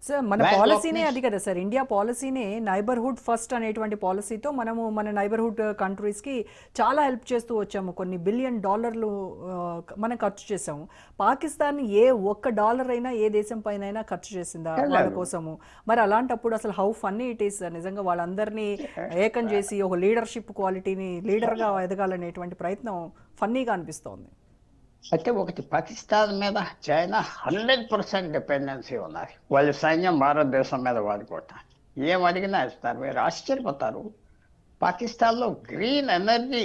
Sir మన పాలసీనే అది కదా సార్, ఇండియా పాలసీనే నైబర్హుడ్ ఫస్ట్ అనేటువంటి పాలసీతో మనము మన నైబర్హుడ్ కంట్రీస్కి చాలా హెల్ప్ చేస్తూ వచ్చాము. కొన్ని బిలియన్ డాలర్లు మనం ఖర్చు చేసాము. పాకిస్తాన్ ఏ ఒక్క డాలర్ అయినా ఏ దేశం పైన అయినా ఖర్చు చేసిందా వాళ్ళ కోసము? మరి అలాంటప్పుడు అసలు హౌ ఫన్నీ ఇట్ ఈస్ నిజంగా వాళ్ళందరినీ ఏకం చేసి ఒక లీడర్షిప్ క్వాలిటీని లీడర్గా ఎదగాలనేటువంటి ప్రయత్నం ఫన్నీగా అనిపిస్తోంది. అయితే ఒకటి, పాకిస్తాన్ మీద చైనా 100% డిపెండెన్సీ ఉన్నది. వాళ్ళ సైన్యం భారతదేశం మీద వాడుకోవటానికి ఏం అడిగినా ఇస్తారు. మీరు ఆశ్చర్యపోతారు. పాకిస్తాన్లో గ్రీన్ ఎనర్జీ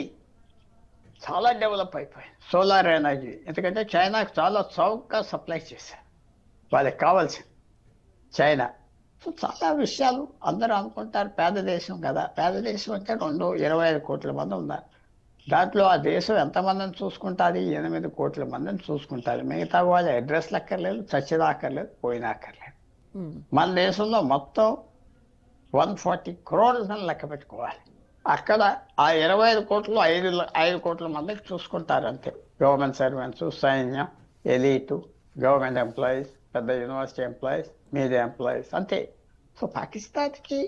చాలా డెవలప్ అయిపోయింది, సోలార్ ఎనర్జీ. ఎందుకంటే చైనాకు చాలా చౌకగా సప్లై చేశారు, వాళ్ళకి కావాల్సింది చైనా. సో చాలా విషయాలు అందరూ అనుకుంటారు పేద దేశం కదా, పేద దేశం అంటే 25 కోట్ల మంది ఉన్నారు. దాంట్లో ఆ దేశం ఎంతమందిని చూసుకుంటుంది? 8 కోట్ల మందిని చూసుకుంటుంది. మిగతా వాళ్ళ అడ్రస్లు అక్కర్లేదు, చచ్చినా అక్కర్లేదు, పోయినా అక్కర్లేదు. మన దేశంలో మొత్తం 140 crores అని లెక్క పెట్టుకోవాలి. అక్కడ ఆ 25 కోట్లు 5 కోట్ల మందికి చూసుకుంటారు అంతే. గవర్నమెంట్ సర్వెంట్స్, సైన్యం, ఎలీటు, గవర్నమెంట్ ఎంప్లాయీస్, పెద్ద యూనివర్సిటీ ఎంప్లాయీస్, మీడియా ఎంప్లాయీస్ అంతే. సో పాకిస్తాన్కి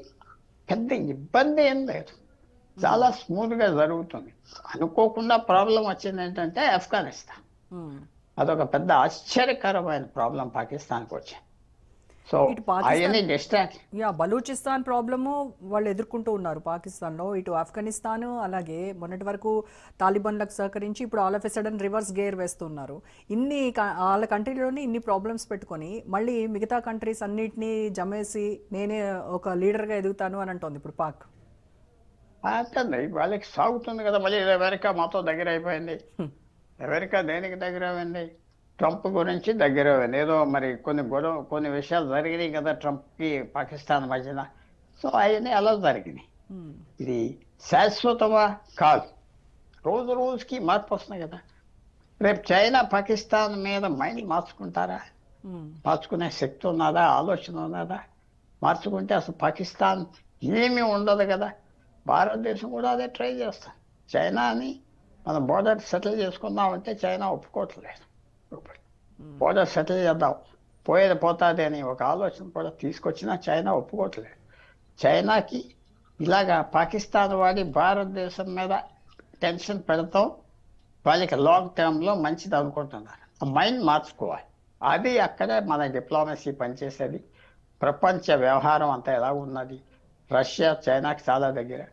పెద్ద ఇబ్బంది ఏం లేదు, చాలా స్మూత్గా జరుగుతుంది. అనుకోకుండా ప్రాబ్లం వచ్చింది ఏంటంటే ఆఫ్ఘనిస్తాన్. అదొక పెద్ద ఆశ్చర్యకరమైన ప్రాబ్లం పాకిస్తాన్కి వచ్చింది. సో అవన్నీ డిస్ట్రాక్ట్. బలూచిస్తాన్ ప్రాబ్లము వాళ్ళు ఎదుర్కొంటూ ఉన్నారు పాకిస్తాన్లో. ఇటు ఆఫ్ఘనిస్తాన్, అలాగే మొన్నటి వరకు తాలిబాన్లకు సహకరించి ఇప్పుడు all of a sudden reverse gear వేస్తున్నారు. వాళ్ళ కంట్రీలోని ఇన్ని ప్రాబ్లమ్స్ పెట్టుకొని మళ్ళీ మిగతా కంట్రీస్ అన్నిటినీ జమేసి నేనే ఒక లీడర్గా ఎదుగుతాను అని అంటోంది ఇప్పుడు పాక్. అంటుంది, వాళ్ళకి సాగుతుంది కదా. మళ్ళీ అమెరికా మాతో దగ్గర అయిపోయింది. అమెరికా దేనికి దగ్గర అయింది? ట్రంప్ గురించి దగ్గర అయింది. ఏదో మరి కొన్ని విషయాలు జరిగినాయి కదా ట్రంప్కి పాకిస్తాన్ మధ్యన. సో అవన్నీ అలా జరిగినాయి. ఇది శాశ్వతమా కాదు, రోజు రోజుకి మార్పు వస్తున్నాయి కదా. రేపు చైనా పాకిస్తాన్ మీద మైండ్ మార్చుకుంటారా? మార్చుకునే శక్తి ఉన్నదా, ఆలోచన ఉన్నదా? మార్చుకుంటే అసలు పాకిస్తాన్ ఏమీ ఉండదు కదా. భారతదేశం కూడా అదే ట్రై చేస్తాం. చైనాని మన బోర్డర్ సెటిల్ చేసుకుందామంటే చైనా ఒప్పుకోవట్లేదు. బోర్డర్ సెటిల్ చేద్దాం, పోయేది పోతుంది అని ఒక ఆలోచన కూడా తీసుకొచ్చినా చైనా ఒప్పుకోవట్లేదు. చైనాకి ఇలాగా పాకిస్తాన్ వాడి భారతదేశం మీద టెన్షన్ పెడతాం, వాళ్ళకి లాంగ్ టర్మ్లో మంచిది అనుకుంటున్నారు. ఆ మైండ్ మార్చుకోవాలి. అది అక్కడే మన డిప్లొమసీ పనిచేసేది. ప్రపంచ వ్యవహారం అంతా ఎలా ఉన్నది? రష్యా చైనాకి చాలా దగ్గర,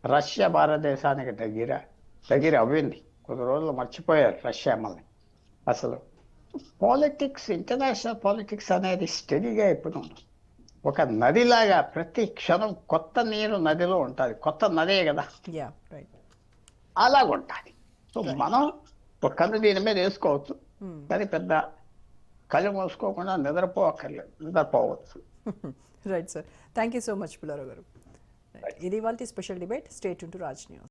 రష్యా భారతదేశానికి దగ్గర అవ్వింది. కొద్ది రోజులు మర్చిపోయారు రష్యా మనల్ని. అసలు పాలిటిక్స్, ఇంటర్నేషనల్ పాలిటిక్స్ అనేది స్టడీగా ఎప్పుడు ఒక నదిలాగా ప్రతి క్షణం కొత్త నీరు నదిలో ఉంటుంది. కొత్త నదే కదా, అలాగుంటుంది. సో మనం ఒక కన్ను దీని మీద వేసుకోవచ్చు, కానీ పెద్ద కళ్ళు మూసుకోకుండా నిద్రపోవచ్చు. Right sir, thank you so much Pullarao garu. ఇది వాళ్ళ special debate. Stay tune to Raj news.